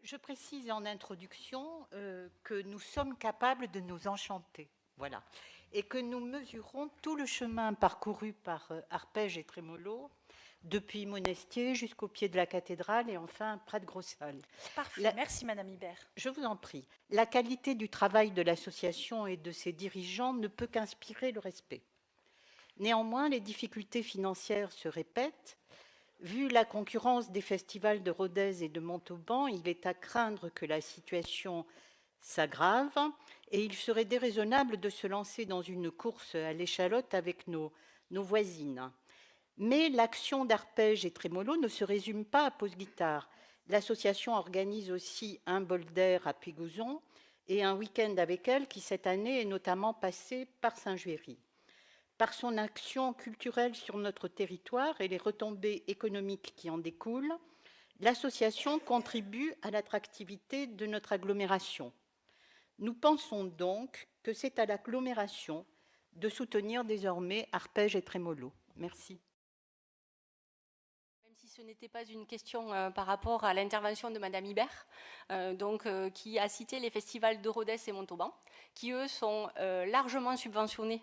Je précise en introduction que nous sommes capables de nous enchanter, voilà, et que nous mesurons tout le chemin parcouru par Arpège et Trémolo, depuis Monestier jusqu'au pied de la cathédrale et enfin près de Grossalles. Parfait, merci Madame Ibert. Je vous en prie. La qualité du travail de l'association et de ses dirigeants ne peut qu'inspirer le respect. Néanmoins, les difficultés financières se répètent. Vu la concurrence des festivals de Rodez et de Montauban, il est à craindre que la situation s'aggrave et il serait déraisonnable de se lancer dans une course à l'échalote avec nos voisines. Mais l'action d'Arpège et Trémolo ne se résume pas à Pause Guitare. L'association organise aussi un bol d'air à Pégouzon et un week-end avec elle qui, cette année, est notamment passé par Saint-Juéry. Par son action culturelle sur notre territoire et les retombées économiques qui en découlent, l'association contribue à l'attractivité de notre agglomération. Nous pensons donc que c'est à l'agglomération de soutenir désormais Arpège et Trémolo. Merci. Même si ce n'était pas une question par rapport à l'intervention de Madame Ibert, qui a cité les festivals de Rodez et Montauban, qui eux sont largement subventionnés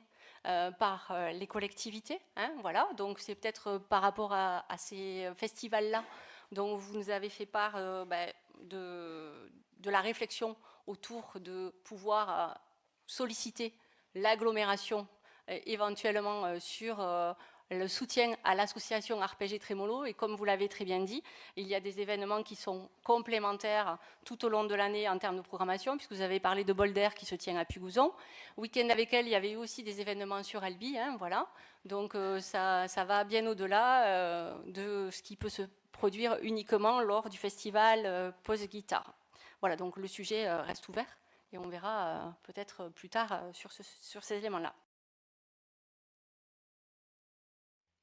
par les collectivités. Voilà, donc c'est peut-être par rapport à ces festivals-là dont vous nous avez fait part de la réflexion autour de pouvoir solliciter l'agglomération éventuellement sur le soutien à l'association Arpège et Trémolo. Et comme vous l'avez très bien dit, il y a des événements qui sont complémentaires tout au long de l'année en termes de programmation, puisque vous avez parlé de Bol d'Air qui se tient à Pugouzon. Week-end avec elle, il y avait aussi des événements sur Albi, voilà. Donc ça va bien au-delà de ce qui peut se produire uniquement lors du festival Pause Guitare. Voilà, donc le sujet reste ouvert et on verra peut-être plus tard sur ces éléments-là.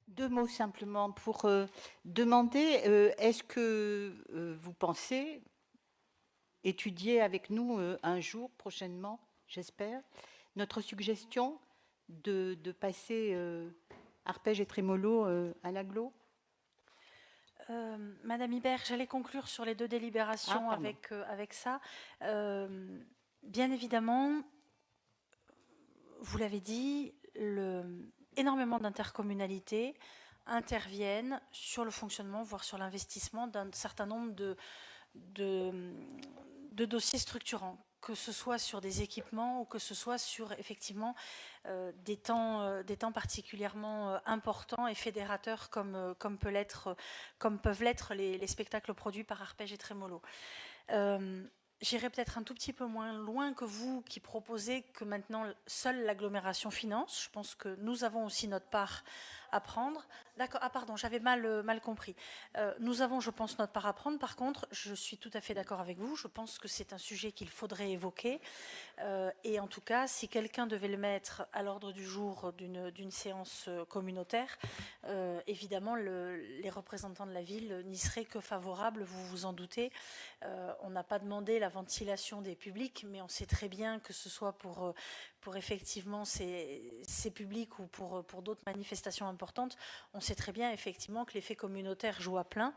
Deux mots simplement pour demander, est-ce que vous pensez étudier avec nous un jour prochainement, j'espère, notre suggestion de passer Arpège et Trémolo à l'agglo? Madame Ibert, j'allais conclure sur les deux délibérations avec ça. Bien évidemment, vous l'avez dit, énormément d'intercommunalités interviennent sur le fonctionnement, voire sur l'investissement d'un certain nombre de dossiers structurants, que ce soit sur des équipements ou que ce soit sur effectivement des temps particulièrement importants et fédérateurs comme peuvent l'être les spectacles produits par Arpège et Trémolo. J'irai peut-être un tout petit peu moins loin que vous qui proposez que maintenant seule l'agglomération finance. Je pense que nous avons aussi notre part à prendre. D'accord, ah pardon, j'avais mal compris. Nous avons, je pense, notre part à prendre. Par contre, je suis tout à fait d'accord avec vous. Je pense que c'est un sujet qu'il faudrait évoquer. Et en tout cas, si quelqu'un devait le mettre à l'ordre du jour d'une séance communautaire, évidemment, les représentants de la ville n'y seraient que favorables, vous vous en doutez. On n'a pas demandé la ventilation des publics, mais on sait très bien que ce soit pour effectivement ces publics ou pour d'autres manifestations importantes, on sait très bien effectivement que l'effet communautaire joue à plein.